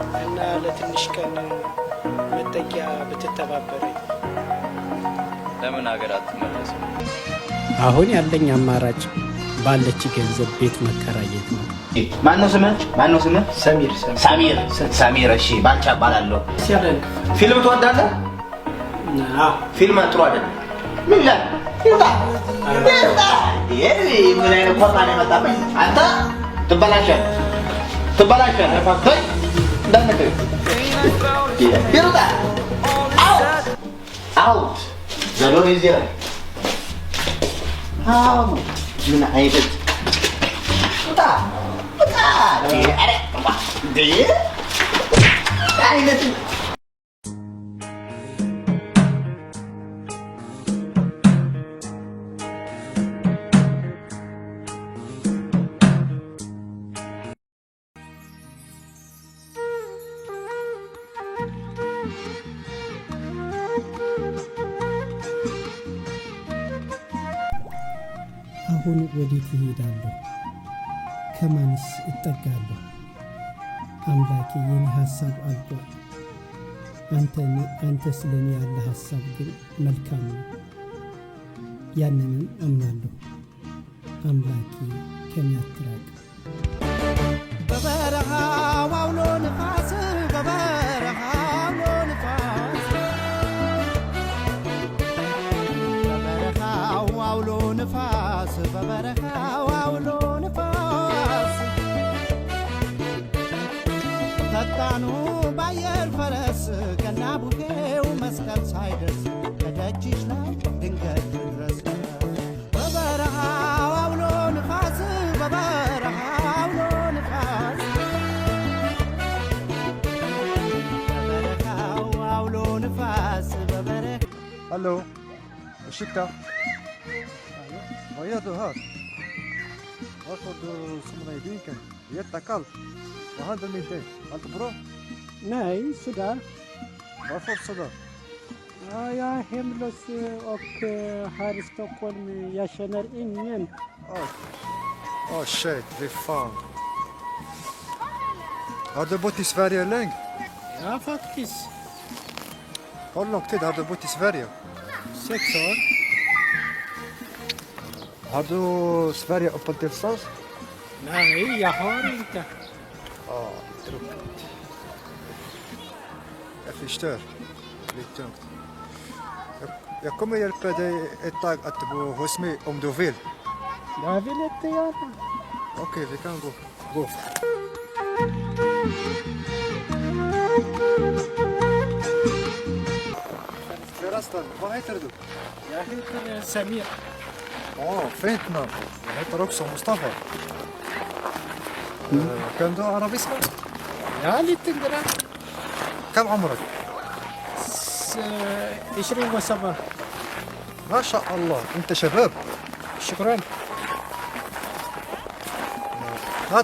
እና ለትንሽ ቀን መጠጊያ ብትተባበረኝ። ለምን ሀገር አትመለስም? አሁን ያለኝ አማራጭ ባለች ገንዘብ ቤት መከራየት ነው። ማነው ስምህ? ሰሚር። እሺ፣ ባልቻ እባላለሁ። ፊልም ትወዳለህ? ፊልም ጥሩ አይደለም። ምን ይላል? ምን አይነት ኮርማ ነው የመጣብኝ? አንተ ትበላሻለህ። እንዳትነግረኝ። ይሩጣ አውት ዘሎን ይዘራ ምን አይነት አይነት አሁን ወዴት እሄዳለሁ? ከማንስ እጠጋለሁ? አምላኬ የኔ ሐሳብ አልቋል። አንተ ስለኔ ያለ ሐሳብ ግን መልካም ነው። ያንንም አምናለሁ። አምላኬ ከኔ አትራቅ። በበረሃው አውሎ ንፋስ ፈጣኑ ባየር ፈረስ ገና ቡሄው መስቀል ሳይደርስ ከደጅሽ ላይ ድንገት ድረስ በበረሃው አውሎ ንፋስ Hallo, Besikta. Wat je doet hard? Wat voor de zomerij drinken? Je hebt takal. Wat had er niet in? Had de bro? Nej, sådär. Varför sådär? Ja, jag är hemlös och här i Stockholm, jag känner ingen. Oh shit, det fan. Har du bott i Sverige länge? Ja, faktiskt. Hur lång tid har du bott i Sverige? 6 år. Har du Sverige uppehållstillstånd? Nej, jag har inte. Ja, tråkigt. Jag förstår. Lite tungt. Jag kommer hjälpa dig ett tag att bo hos mig om du vill. Jag vill inte göra. Okej, vi kan gå. Förresten, vad heter du? Jag heter Samir. Fint namn. Jag heter också Mustafa. Kan du arabiska? Ja, lite grann. كم عمرك؟ 27. ما شاء الله انت شباب. شكرا. ما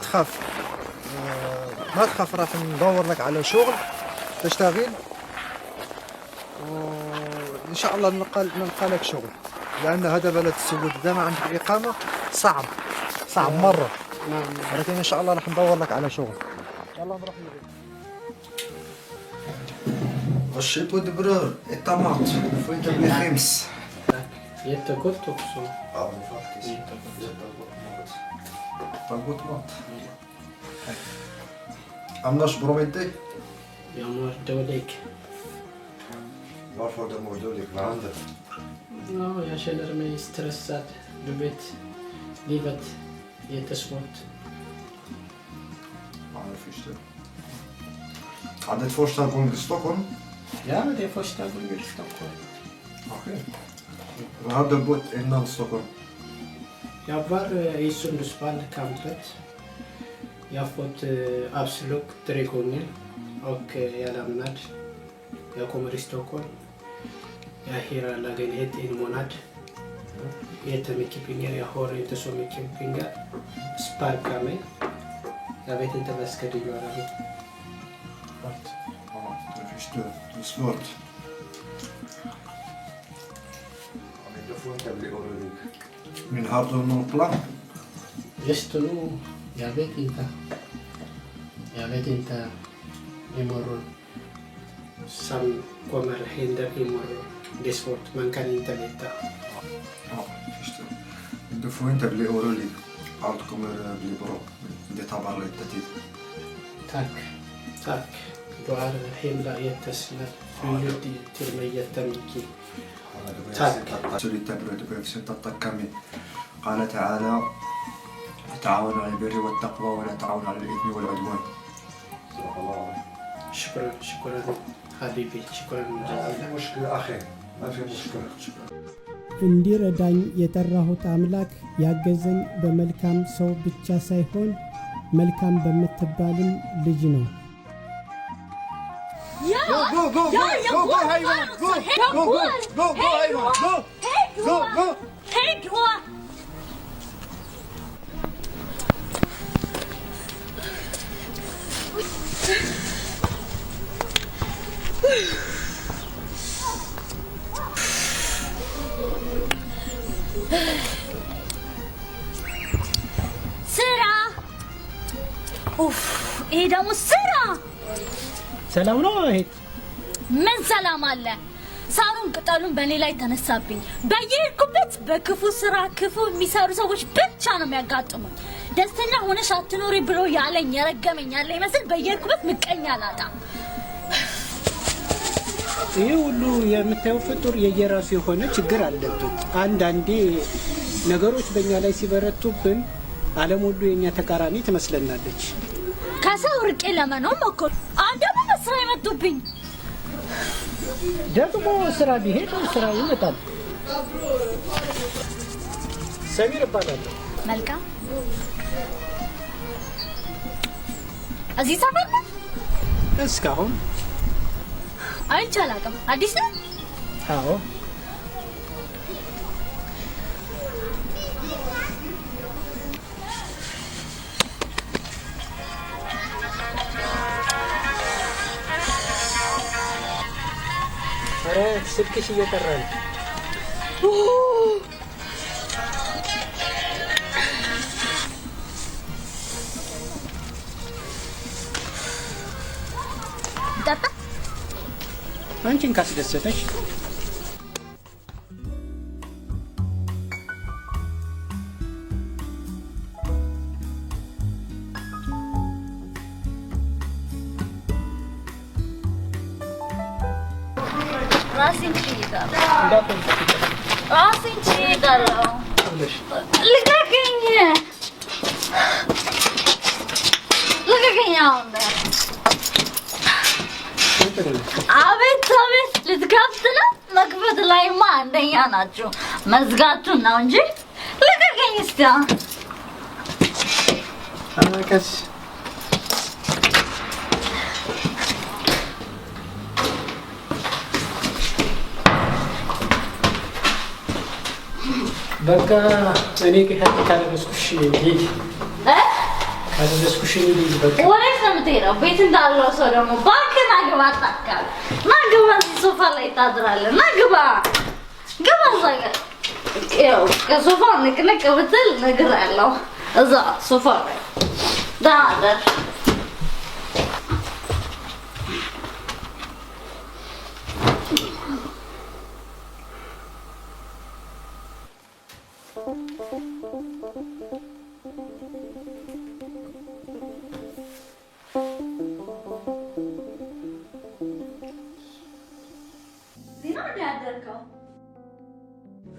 تخاف راح ندور لك على شغل تشتغل وان شاء الله نلقى لك شغل لان هذا بلد السعودية اذا ما عندك اقامه صعب مره. ولكن ان شاء الله راح ندور لك على شغل. يلا نروح نبي. الشيء بود برور الطماط فويت بالخمس. Jättegott också. Ja, faktiskt. Jättegott mat. Annars bra med dig? Jag mår dåligt. Varför du mår dåligt? Vad händer? Ja, jag känner mig stressad. Du vet, livet är jättesvårt. Ja, jag förstår. Är det första gången i Stockholm? Ja, det är första gången i Stockholm. Okej. Var har du bott innan Stockholm? Jag var i Sundsvall-campet. Jag har fått avslag 3 gånger och jag lämnade. Jag kommer i Stockholm. Jag hyr lägenhet 1 månad. Jättemycket pengar. Jag har inte så mycket pengar. Sparka mig. Jag vet inte vad ska du göra nu. Ja, jag förstår. Det är svårt. Men du får inte bli orolig. Men har du någon plan? Just nu, jag vet inte. imorgon som kommer hända imorgon. Det är svårt, man kan inte veta. Ja, förstår. Du får inte bli orolig. Allt kommer bli bra. Det tar bara lite tid. Tack. Du är himla jättesnäll. Du gjorde till mig jättemycket. Tack. Du behövs inte tacka mig. قال تعالى تعاونوا على البر والتقوى ولا تعاونوا على الإثم والعدوان. شكرا حبيبي. شكرا جزيلا. مشكلة أخي. ما في مشكلة. እንዲረዳኝ የጠራሁት አምላክ ያገዘኝ በመልካም ሰው ብቻ ሳይሆን መልካም በምትባልም ልጅ ነው። ይሄ ደግሞ ስራ ሰላም ነው እህት? ምን ሰላም አለ? ሳሩን ቅጠሉን በኔ ላይ ተነሳብኝ። በየሄድኩበት በክፉ ስራ ክፉ የሚሰሩ ሰዎች ብቻ ነው የሚያጋጥሙኝ። ደስተኛ ሆነሽ አትኖሪ ብሎ ያለኝ የረገመኝ ያለ ይመስል በየሄድኩበት ምቀኛ አላጣም። ይሄ ሁሉ የምታየው ፍጡር የየራሱ የሆነ ችግር አለበት። አንዳንዴ ነገሮች በእኛ ላይ ሲበረቱብን ዓለም ሁሉ የኛ ተቃራኒ ትመስለናለች። ከሰው ርቄ ለመኖር ሞክር። አንደማ መስራ ይመጡብኝ። ደግሞ ስራ ቢሄድ ስራ ይመጣል። ሰሚር እባላለሁ። መልካም። እዚህ ሰፈር ነው? እስካሁን አይቼ አላውቅም። አዲስ ነው? አዎ። ስልክሽ እየጠራ ነው። አንቺን ካስደሰተሽ ራሴን ችዬጋለሁ። ልቀቀኝ። አቤት ልትከፍት ነው? መክፈት ላይማ አንደኛ ናችሁ። መዝጋቱን ነው እንጂ ልቀቀኝ እስቲ። ቀስ በቃ እኔ ካደረስኩሽ ልሂድ። ካደረስኩሽ ልሂድ። በቃ ወዴት ነው የምትሄደው? ቤት እንዳለው ሰው ደግሞ እባክህ ና ግባ። አታካል ና ግባ። እዚህ ሶፋ ላይ ታድራለህ። ና ግባ እዛ ጋር ይኸው ከሶፋው ንቅንቅ ብትል እነግርሃለሁ። እዛ ሶፋ ላይ ደህና እደር።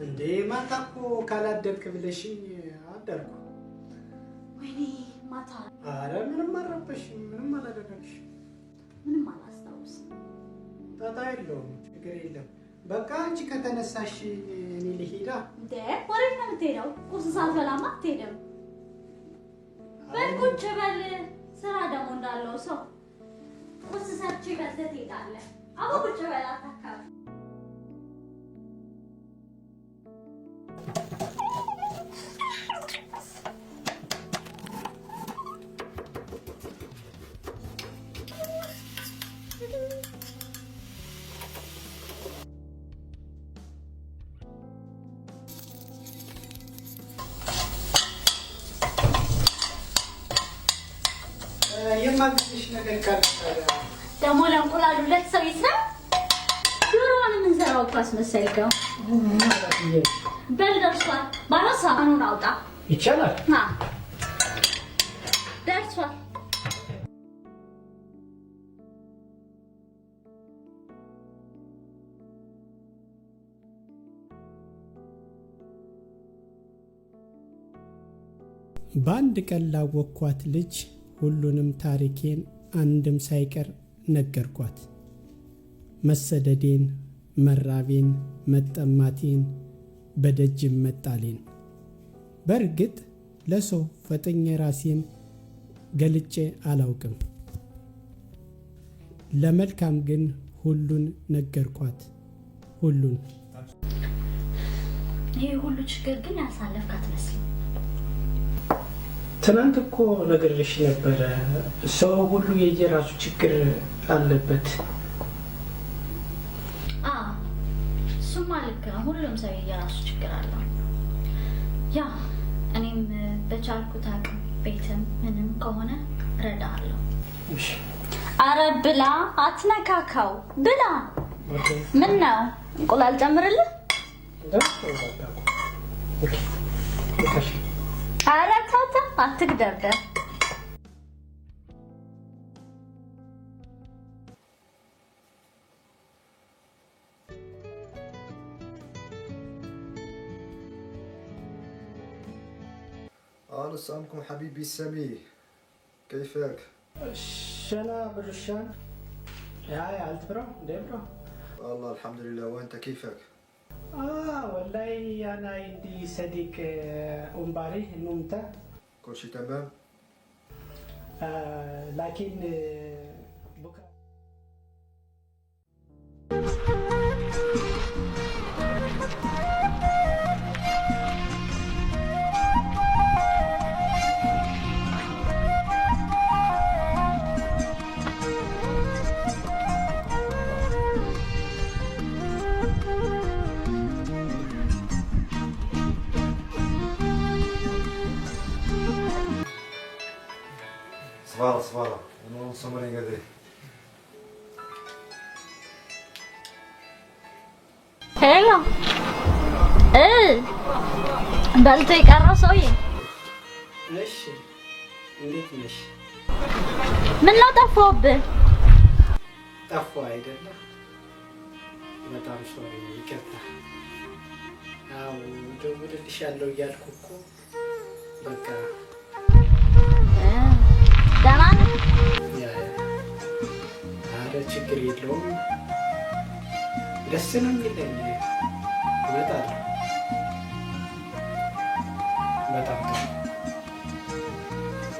እንዴ ማታ እኮ ካላደርክ ብለሽኝ አደርኩ። ወይኔ ማታ። ኧረ ምንም አልረበሽም፣ ምንም አላደረግሽም። ምንም አላስታውስም። ጣጣ የለውም፣ ችግር የለም። በቃ አንቺ ከተነሳሽ እኔ ልሂዳ። እንዴ ወዴት ነው የምትሄደው? ቁርስ ሳትበላማ አትሄድም። በል ቁጭ በል። ስራ ደግሞ እንዳለው ሰው ቁርስ ሰርቼ በልተህ ትሄዳለህ። አቦ ቁጭ በል አታካል። የማግዝሽ ነገር ካለ ደግሞ ለእንቁላሉ ሁለት ሰው ይስራል። ዶሮውን የምንሰራው እኮ አስመሰልከው። በል ደርሷል። ባለሳ አኑን አውጣ ይቻላል። ደርሷል። በአንድ ቀን ላወቅኳት ልጅ ሁሉንም ታሪኬን አንድም ሳይቀር ነገርኳት። መሰደዴን፣ መራቤን፣ መጠማቴን፣ በደጅም መጣሌን። በእርግጥ ለሰው ፈጥኜ ራሴን ገልጬ አላውቅም። ለመልካም ግን ሁሉን ነገርኳት። ሁሉን። ይሄ ሁሉ ችግር ግን ያሳለፍካት መስሎኝ። ትናንት እኮ ነግሬሽ ነበረ፣ ሰው ሁሉ የየራሱ ችግር አለበት። እሱማ ልክ ነው። ሁሉም ሰው የየራሱ ችግር አለው። ያ እኔም በቻልኩት አቅም ቤትም ምንም ከሆነ እረዳሃለሁ። አረ ብላ፣ አትነካካው፣ ብላ። ምን ነው እንቁላል ጨምርልህ? አረ ታታ አትግደርደር። السلام عليكم حبيبي سامي، كيفك؟ شنا برشان يا عالت برو ده برو والله الحمد لله، وانت كيفك؟ والله انا عندي صديق امبارح نمت كل شيء تمام؟ لكن بكره صفارة ونصمرين قدري. هلا በልቶ የቀረው ሰውዬ ነሽ? እንዴት ነሽ? ምን ነው ጠፋሁብህ? ጠፋሁ አይደለ? በጣም ሶሪ፣ ይቅርታ። ያው እደውልልሻለሁ እያልኩ እኮ በቃ ደህና ነህ? ኧረ ችግር የለውም። ደስ ነው የሚለኝ። እመጣለሁ። በጣም ጥሩ።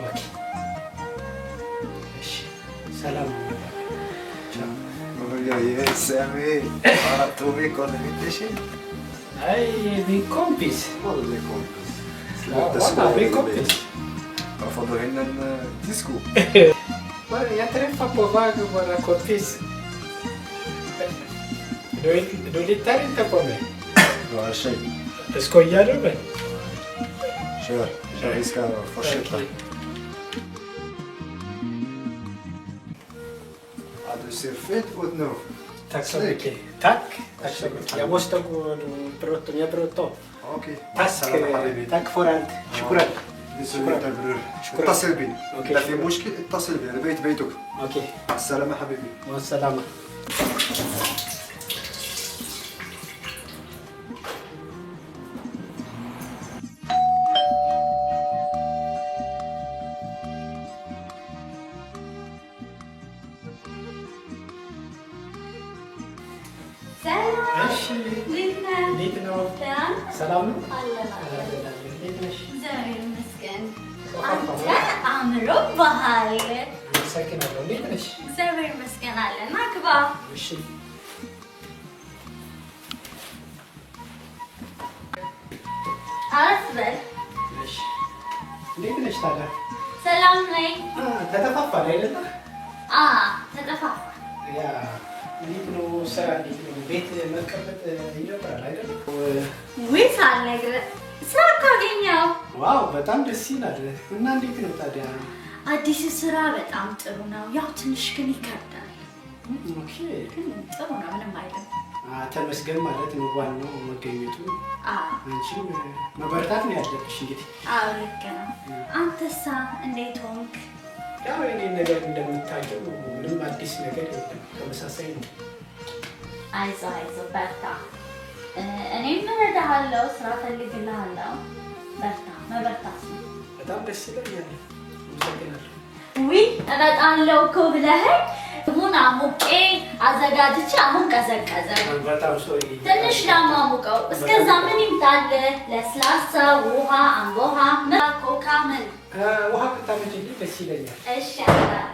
ኦኬ፣ እሺ፣ ሰላም ነው። يا سامي عرفتوا بي كون فيتشي؟ اي بي كومبيس والله بي كومبيس. والله بي كومبيس. رفضوا هنا الديسكو. يا ترفع بوفاغ ولا كومبيس. دولي تاري انت كومي. ولا شيء. اسكويارو بي. شهر اسكا فرشيطة. عادو يصير فيت ودنو. Tack så mycket. Tack. Tack så mycket. Jag måste gå bråttom. Jag bråttom. اوكي. Tack. سلام حبيبي. Tack för allt. شكرا. شكرا. شكرا. اتصل بي. أوكي. اذا في مشكل اتصل بي، انا بيت بيتك. اوكي. مع السلامة حبيبي. مع السلامة. እንዴት ነው? ሰላም ነው? እንዴት ነሽ? እግዚአብሔር ይመስገን። አንተ አምሮብሃል። አመሰግናለሁ። እንዴት ነሽ? እግዚአብሔር ይመስገን አለን። ና ግባ። እሺ። አረፍ በል። እሺ። እንዴት ነሽ ታዲያ? ሰላም ነኝ። ተጠፋፋን አይደለ? ተጠፋፋን። ያ እንዴት ነው ስራ? እንዴት ነው? ቤት መቀመጥ ይደብራል አይደል? ውይ ሳልነግርህ ስራ እኮ አገኘሁ። ዋው በጣም ደስ ይላል። እና እንዴት ነው ታዲያ? አዲስ ስራ በጣም ጥሩ ነው። ያው ትንሽ ግን ይከብዳል። ኦኬ ጥሩ ነው፣ ምንም አይደለም። ተመስገን ማለት ነው ዋናው መገኘቱ። አንቺም መበርታት ነው ያለብሽ እንግዲህ። አዎ ልክ ነው። አንተሳ እንዴት ሆንክ? ያው እኔ ነገር እንደምታውቂው ምንም አዲስ ነገር የለም፣ ተመሳሳይ ነው። አይዞህ በርታ። እኔም እረዳሃለሁ፣ ስራ ፈልግልሃለሁ። በርታ፣ መበርታት ነው። በጣም ደስ ይለኛል። አመሰግናለሁ። ውይ እመጣለሁ እኮ ብለኸኝ ቡና አሙቄ አዘጋጅቼ አሁን ቀዘቀዘ። በጣም ሶሪ። ትንሽ ላሟሙቀው። እስከዛ ምን ይምጣልህ? ለስላሳ ውሃ፣ አምቦሃ፣ ኮካ ምን? ውሃ ብታመጪልኝ ደስ ይለኛል። እሺ አመጣለሁ።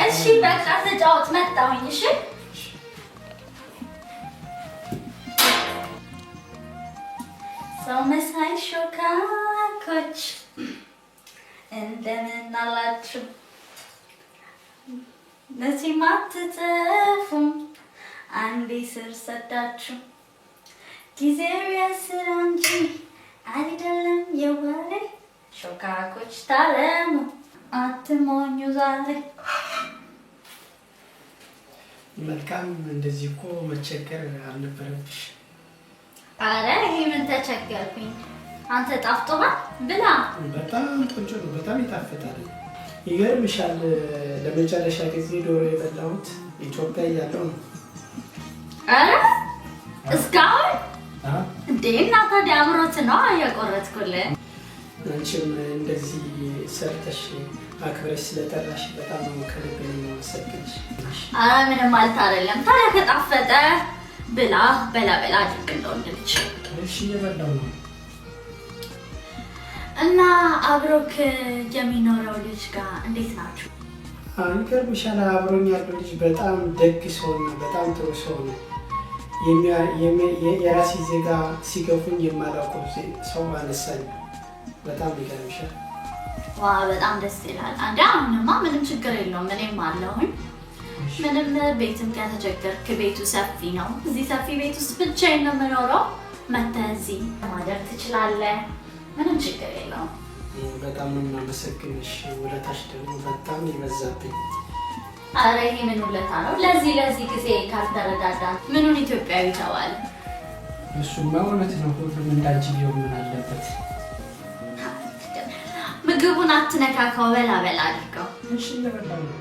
እሺ በቃ ተጫወት፣ መጣሁኝ። እሺ ሰው መሳይ ሾካኮች እንደምን አላችሁ? መቼም አትጠፉም አንዴ ስር ሰዳችሁ። ጊዜው የስራ እንጂ አይደለም የወሬ። ሾካኮች ታለሙ አትሞኙ ዛሬ። መልካም። እንደዚህ እኮ መቸገር አልነበረብሽ። አረ ይሄ ምን ተቸገርኩኝ? አንተ ጣፍጦሃል ብላ። በጣም ቆንጆ ነው፣ በጣም ይጣፍጣል። ይገርምሻል፣ ለመጨረሻ ጊዜ ዶሮ የበላሁት ኢትዮጵያ እያለሁ ነው። አረ እስካሁን እንዴ? እና ታዲያ አምሮት ነው እያቆረጥኩልህ። አንቺም እንደዚህ ሰርተሽ አክብረሽ ስለጠራሽ በጣም ነው ከልብ የማመሰግንሽ። አረ ምንም ማለት አይደለም። ታዲያ ከጣፈጠ ብላ በላ አድርግ እንደወንድልሽ። እሺ እየበላሁ ነው። እና አብሮክ የሚኖረው ልጅ ጋር እንዴት ናችሁ? ይገርምሻል፣ አብሮኝ ያለው ልጅ በጣም ደግ ሰው ነው፣ በጣም ጥሩ ሰው ነው። የራሴ ዜጋ ሲገፉኝ የማላውቀው ሰው አነሳኝ። በጣም ይገርምሻል። ዋ በጣም ደስ ይላል። አንዴ አሁንማ ምንም ችግር የለውም፣ እኔም አለሁኝ። ምንም ቤትም ከተቸገርክ ቤቱ ሰፊ ነው። እዚህ ሰፊ ቤት ውስጥ ብቻዬን ነው የምኖረው። መተህ እዚህ ማደር ትችላለህ። ምንም ችግር የለውም። በጣም ነው የማመሰግንሽ። ውለታሽ ደግሞ በጣም ይበዛብኝ። አረ ይሄ ምን ውለታ ነው? ለዚህ ጊዜ ካልተረዳዳን ምኑን ኢትዮጵያዊ ተባለ? እሱማ እውነት ነው። ሁሉም እንዳንቺ ቢሆን ምን አለበት? ምግቡን አትነካካው፣ በላ አድርገው። እሺ እየበላሁ ነው።